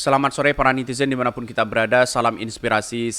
Selamat sore para netizen dimanapun kita berada. Salam inspirasi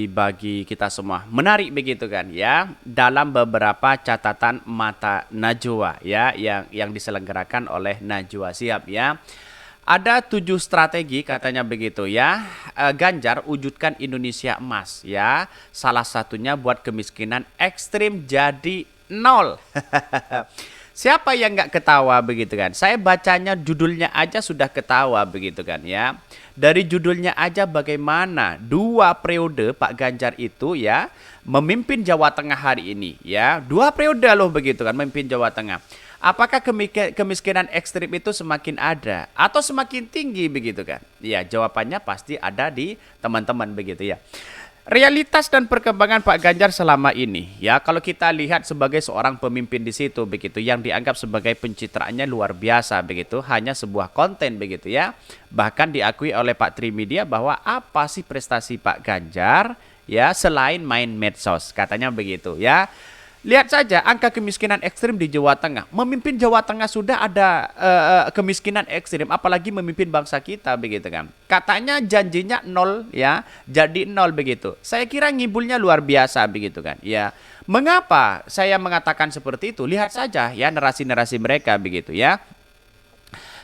bagi kita semua. Menarik begitu kan ya. Dalam beberapa catatan mata Najwa ya yang diselenggarakan oleh Najwa Shihab ya. Ada 7 strategi katanya begitu ya. Ganjar wujudkan Indonesia emas ya. Salah satunya buat kemiskinan ekstrim jadi nol. Siapa yang nggak ketawa begitu kan? Saya bacanya judulnya aja sudah ketawa begitu kan ya. Dari judulnya aja bagaimana 2 periode Pak Ganjar itu ya memimpin Jawa Tengah hari ini ya. 2 periode loh begitu kan memimpin Jawa Tengah. Apakah kemiskinan ekstrim itu semakin ada atau semakin tinggi begitu kan? Ya jawabannya pasti ada di teman-teman begitu ya. Realitas dan perkembangan Pak Ganjar selama ini, ya kalau kita lihat sebagai seorang pemimpin di situ begitu, yang dianggap sebagai pencitraannya luar biasa begitu, hanya sebuah konten begitu ya. Bahkan diakui oleh Pak Trimedia bahwa apa sih prestasi Pak Ganjar ya selain main medsos, katanya begitu ya. Lihat saja angka kemiskinan ekstrim di Jawa Tengah. Memimpin Jawa Tengah sudah ada kemiskinan ekstrim, apalagi memimpin bangsa kita begitu kan. Katanya janjinya nol ya, jadi nol begitu. Saya kira ngibulnya luar biasa begitu kan. Ya, mengapa saya mengatakan seperti itu? Lihat saja ya narasi-narasi mereka begitu ya.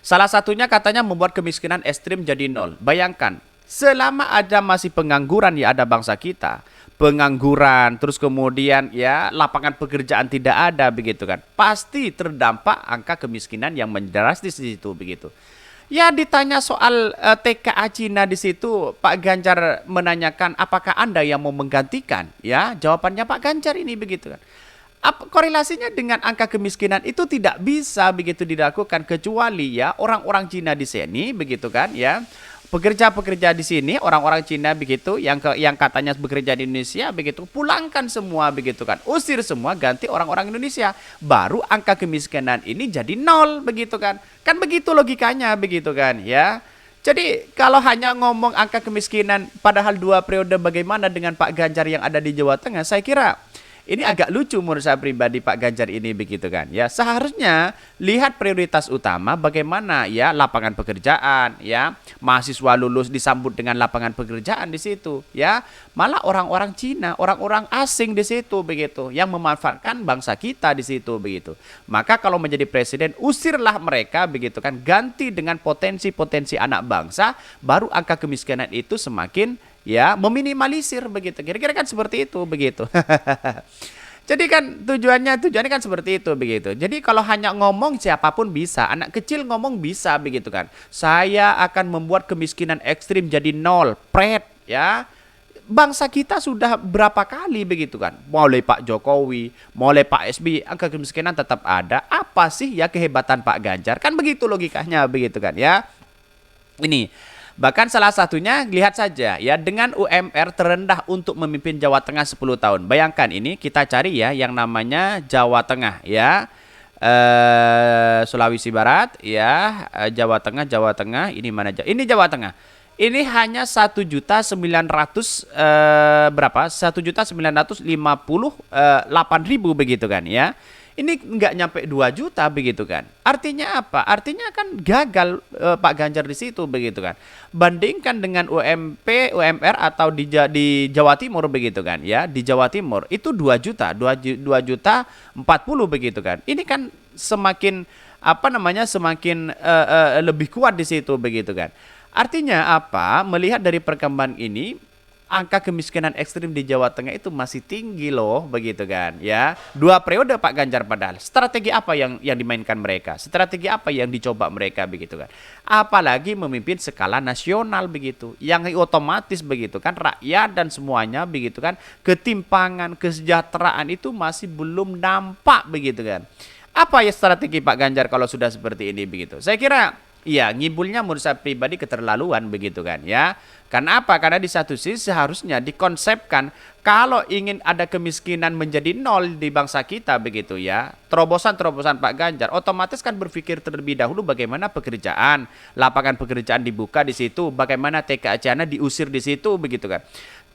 Salah satunya katanya membuat kemiskinan ekstrim jadi nol. Bayangkan, selama ada masih pengangguran ya ada bangsa kita, pengangguran, terus kemudian ya lapangan pekerjaan tidak ada begitu kan. Pasti terdampak angka kemiskinan yang drastis di situ begitu. Ya ditanya soal TKA Cina di situ, Pak Ganjar menanyakan apakah Anda yang mau menggantikan? Ya, jawabannya Pak Ganjar ini begitu kan. Korelasinya dengan angka kemiskinan itu tidak bisa begitu dilakukan kecuali ya orang-orang Cina di sini begitu kan ya. Pekerja-pekerja di sini orang-orang Cina begitu yang katanya bekerja di Indonesia begitu pulangkan semua begitu kan, usir semua, ganti orang-orang Indonesia, baru angka kemiskinan ini jadi nol begitu kan begitu logikanya begitu kan ya. Jadi kalau hanya ngomong angka kemiskinan padahal 2 periode bagaimana dengan Pak Ganjar yang ada di Jawa Tengah, saya kira ini agak lucu menurut saya pribadi Pak Ganjar ini begitu kan ya. Seharusnya lihat prioritas utama bagaimana ya lapangan pekerjaan ya, mahasiswa lulus disambut dengan lapangan pekerjaan di situ ya. Malah orang-orang Cina, orang-orang asing di situ begitu yang memanfaatkan bangsa kita di situ begitu. Maka kalau menjadi presiden usirlah mereka begitu kan, ganti dengan potensi-potensi anak bangsa, baru angka kemiskinan itu semakin ya meminimalisir begitu. Kira-kira kan seperti itu begitu. Jadi kan tujuannya kan seperti itu begitu. Jadi kalau hanya ngomong siapapun bisa, anak kecil ngomong bisa begitu kan. Saya akan membuat kemiskinan ekstrim jadi nol, pret ya. Bangsa kita sudah berapa kali begitu kan. Mulai Pak Jokowi, mulai Pak SBY, angka kemiskinan tetap ada. Apa sih ya kehebatan Pak Ganjar? Kan begitu logikanya begitu kan ya. Ini bahkan salah satunya lihat saja ya dengan UMR terendah untuk memimpin Jawa Tengah 10 tahun. Bayangkan ini kita cari ya yang namanya Jawa Tengah ya. Sulawesi Barat ya, Jawa Tengah ini mana aja? Ini Jawa Tengah. Ini hanya 1.900 berapa? 1.958.000 begitu kan ya. Ini nggak nyampe 2 juta begitu kan. Artinya apa? Artinya kan gagal Pak Ganjar di situ begitu kan. Bandingkan dengan UMR atau di Jawa Timur begitu kan ya. Di Jawa Timur itu 2 juta, 2 juta 40 begitu kan. Ini kan semakin apa namanya semakin lebih kuat di situ begitu kan. Artinya apa? Melihat dari perkembangan ini, angka kemiskinan ekstrim di Jawa Tengah itu masih tinggi loh begitu kan ya. 2 periode Pak Ganjar padahal. Strategi apa yang dimainkan mereka? Strategi apa yang dicoba mereka begitu kan? Apalagi memimpin skala nasional begitu. Yang otomatis begitu kan rakyat dan semuanya begitu kan, ketimpangan kesejahteraan itu masih belum nampak begitu kan. Apa ya strategi Pak Ganjar kalau sudah seperti ini begitu? Saya kira iya, ngibulnya menurut saya pribadi keterlaluan begitu kan ya. Karena apa? Karena di satu sisi seharusnya dikonsepkan kalau ingin ada kemiskinan menjadi nol di bangsa kita begitu ya. Terobosan-terobosan Pak Ganjar otomatis kan berpikir terlebih dahulu bagaimana pekerjaan, lapangan pekerjaan dibuka di situ, bagaimana TKA Cina diusir di situ begitu kan.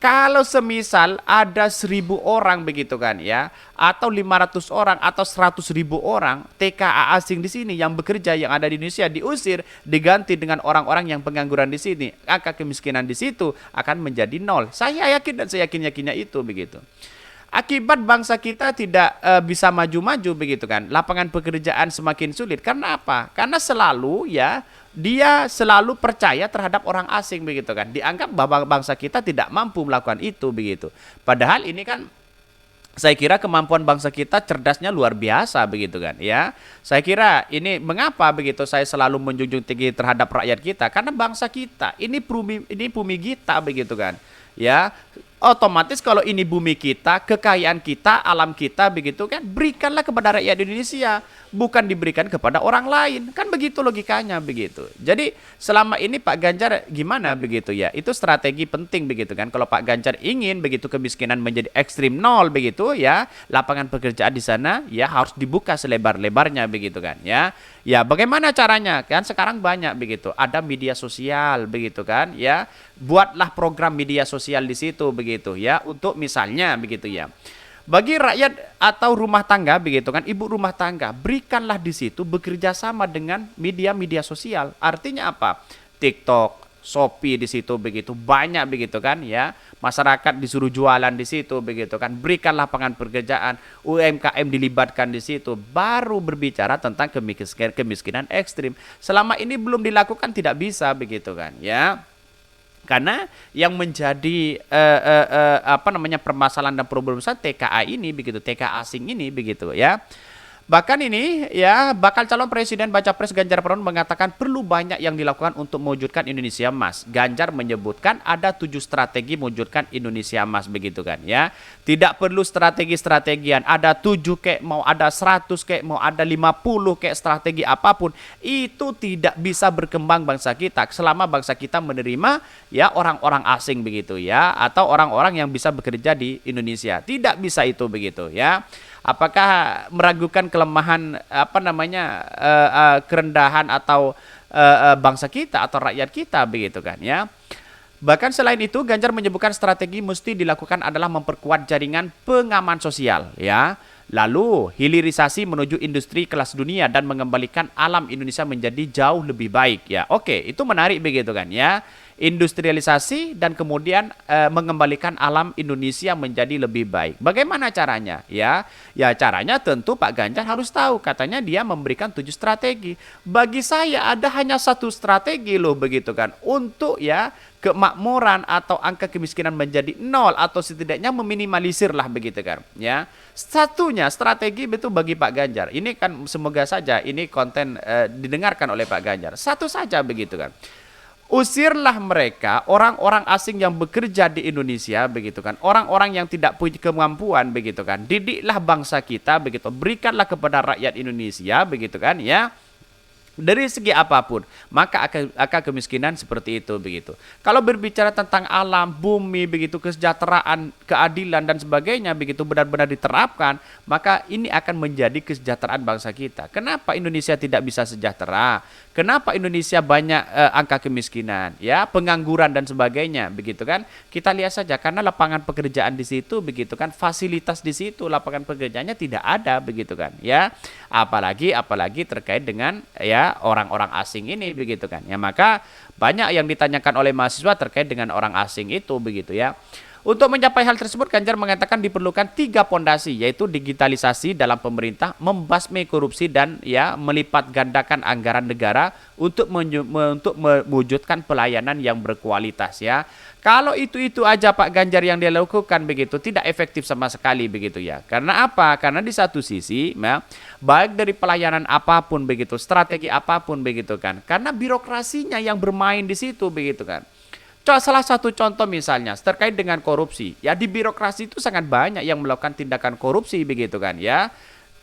Kalau semisal ada 1.000 orang begitu kan ya, atau 500 orang atau 100.000 orang TKA asing di sini yang bekerja yang ada di Indonesia diusir, diganti dengan orang-orang yang pengangguran di sini, angka kemiskinan di situ akan menjadi nol. Saya yakin dan saya yakin-yakinnya itu begitu. Akibat bangsa kita tidak bisa maju-maju begitu kan. Lapangan pekerjaan semakin sulit. Karena apa? Karena selalu ya dia selalu percaya terhadap orang asing begitu kan. Dianggap bahwa bangsa kita tidak mampu melakukan itu begitu. Padahal ini kan saya kira kemampuan bangsa kita cerdasnya luar biasa begitu kan ya. Saya kira ini mengapa begitu saya selalu menjunjung tinggi terhadap rakyat kita, karena bangsa kita ini bumi kita begitu kan. Ya, otomatis kalau ini bumi kita, kekayaan kita, alam kita begitu kan, berikanlah kepada rakyat Indonesia, bukan diberikan kepada orang lain. Kan begitu logikanya begitu. Jadi selama ini Pak Ganjar gimana begitu ya? Itu strategi penting begitu kan. Kalau Pak Ganjar ingin begitu kemiskinan menjadi ekstrim nol begitu ya, lapangan pekerjaan di sana ya harus dibuka selebar-lebarnya begitu kan ya. Ya, bagaimana caranya? Kan sekarang banyak begitu. Ada media sosial begitu kan ya. Buatlah program media sosial di situ begitu ya, untuk misalnya begitu ya. Bagi rakyat atau rumah tangga begitu kan, ibu rumah tangga, berikanlah di situ bekerja sama dengan media-media sosial. Artinya apa? TikTok, Shopee di situ begitu banyak begitu kan ya. Masyarakat disuruh jualan di situ begitu kan. Berikan lapangan pekerjaan, UMKM dilibatkan di situ. Baru berbicara tentang kemiskinan ekstrim. Selama ini belum dilakukan tidak bisa begitu kan ya. Karena yang menjadi permasalahan dan problem besar TKA ini begitu, TKA asing ini begitu ya. Bahkan ini ya, bakal calon presiden baca pres Ganjar Pranowo mengatakan perlu banyak yang dilakukan untuk mewujudkan Indonesia Emas. Ganjar menyebutkan ada 7 strategi mewujudkan Indonesia Emas begitu kan ya. Tidak perlu strategi-strategian, ada 7 kek, mau ada 100 kek, mau ada 50 kek, strategi apapun itu tidak bisa berkembang bangsa kita selama bangsa kita menerima ya orang-orang asing begitu ya, atau orang-orang yang bisa bekerja di Indonesia. Tidak bisa itu begitu ya. Apakah meragukan kelemahan kerendahan atau bangsa kita atau rakyat kita begitu kan ya. Bahkan selain itu Ganjar menyebutkan strategi mesti dilakukan adalah memperkuat jaringan pengaman sosial ya. Lalu hilirisasi menuju industri kelas dunia dan mengembalikan alam Indonesia menjadi jauh lebih baik ya. Oke, itu menarik begitu kan ya. Industrialisasi dan kemudian mengembalikan alam Indonesia menjadi lebih baik. Bagaimana caranya? Ya caranya tentu Pak Ganjar harus tahu. Katanya dia memberikan 7 strategi. Bagi saya ada hanya 1 strategi loh begitu kan, untuk ya kemakmuran atau angka kemiskinan menjadi nol atau setidaknya meminimalisir lah begitu kan ya. Satunya strategi betul bagi Pak Ganjar. Ini kan semoga saja ini konten didengarkan oleh Pak Ganjar. Satu saja begitu kan. Usirlah mereka, orang-orang asing yang bekerja di Indonesia begitu kan, orang-orang yang tidak punya kemampuan begitu kan. Didiklah bangsa kita begitu, berikanlah kepada rakyat Indonesia begitu kan ya. Dari segi apapun, maka akan kemiskinan seperti itu begitu. Kalau berbicara tentang alam, bumi begitu, kesejahteraan, keadilan dan sebagainya begitu benar-benar diterapkan, maka ini akan menjadi kesejahteraan bangsa kita. Kenapa Indonesia tidak bisa sejahtera? Kenapa Indonesia banyak angka kemiskinan, ya, pengangguran dan sebagainya begitu kan? Kita lihat saja karena lapangan pekerjaan di situ begitu kan, fasilitas di situ lapangan pekerjaannya tidak ada begitu kan, ya. Apalagi terkait dengan ya orang-orang asing ini begitu kan. Ya maka banyak yang ditanyakan oleh mahasiswa terkait dengan orang asing itu begitu ya. Untuk mencapai hal tersebut Ganjar mengatakan diperlukan 3 pondasi, yaitu digitalisasi dalam pemerintah, membasmi korupsi dan ya melipat gandakan anggaran negara untuk mewujudkan pelayanan yang berkualitas ya. Kalau itu aja Pak Ganjar yang dia lakukan begitu tidak efektif sama sekali begitu ya. Karena apa? Karena di satu sisi ya, baik dari pelayanan apapun begitu, strategi apapun begitu kan. Karena birokrasinya yang bermain di situ begitu kan. Salah satu contoh misalnya terkait dengan korupsi. Ya di birokrasi itu sangat banyak yang melakukan tindakan korupsi begitu kan ya.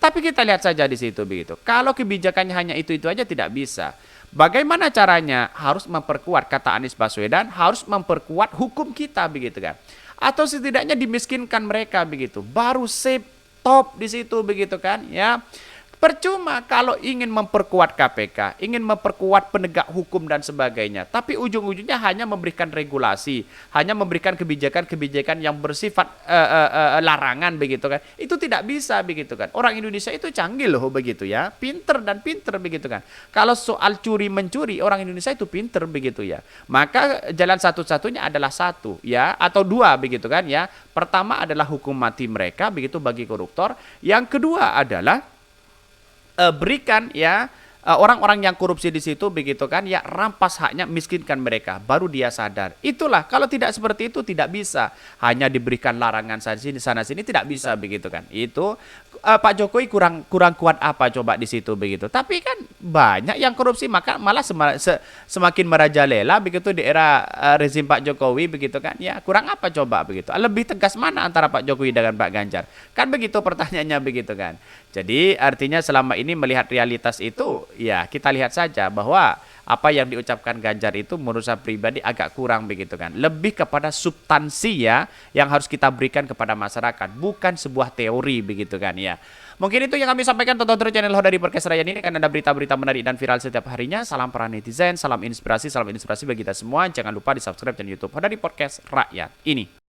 Tapi kita lihat saja di situ begitu. Kalau kebijakannya hanya itu aja tidak bisa. Bagaimana caranya? Harus memperkuat, kata Anies Baswedan, harus memperkuat hukum kita begitu kan. Atau setidaknya dimiskinkan mereka begitu. Baru top di situ begitu kan ya. Percuma kalau ingin memperkuat KPK, ingin memperkuat penegak hukum dan sebagainya, tapi ujung-ujungnya hanya memberikan regulasi, hanya memberikan kebijakan-kebijakan yang bersifat larangan begitu kan. Itu tidak bisa begitu kan. Orang Indonesia itu canggih loh begitu ya, pinter dan pinter begitu kan. Kalau soal curi mencuri, orang Indonesia itu pinter begitu ya. Maka jalan satu-satunya adalah satu ya, atau dua begitu kan ya. Pertama adalah hukum mati mereka begitu bagi koruptor. Yang kedua adalah berikan ya orang-orang yang korupsi di situ begitu kan ya, rampas haknya, miskinkan mereka, baru dia sadar. Itulah, kalau tidak seperti itu tidak bisa, hanya diberikan larangan sana sini tidak bisa begitu kan. Itu Pak Jokowi kurang kuat apa coba di situ begitu. Tapi kan banyak yang korupsi, maka malah semakin merajalela begitu di era rezim Pak Jokowi begitu kan ya. Kurang apa coba begitu. Lebih tegas mana antara Pak Jokowi dengan Pak Ganjar? Kan begitu pertanyaannya begitu kan. Jadi artinya selama ini melihat realitas itu, ya kita lihat saja bahwa apa yang diucapkan Ganjar itu menurut saya pribadi agak kurang begitu kan. Lebih kepada substansi ya yang harus kita berikan kepada masyarakat, bukan sebuah teori begitu kan ya. Mungkin itu yang kami sampaikan. Tonton terus channel Hodari Podcast Raya ini, kan ada berita-berita menarik dan viral setiap harinya. Salam para netizen, salam inspirasi bagi kita semua. Jangan lupa di subscribe channel YouTube Hodari Podcast Rakyat ini.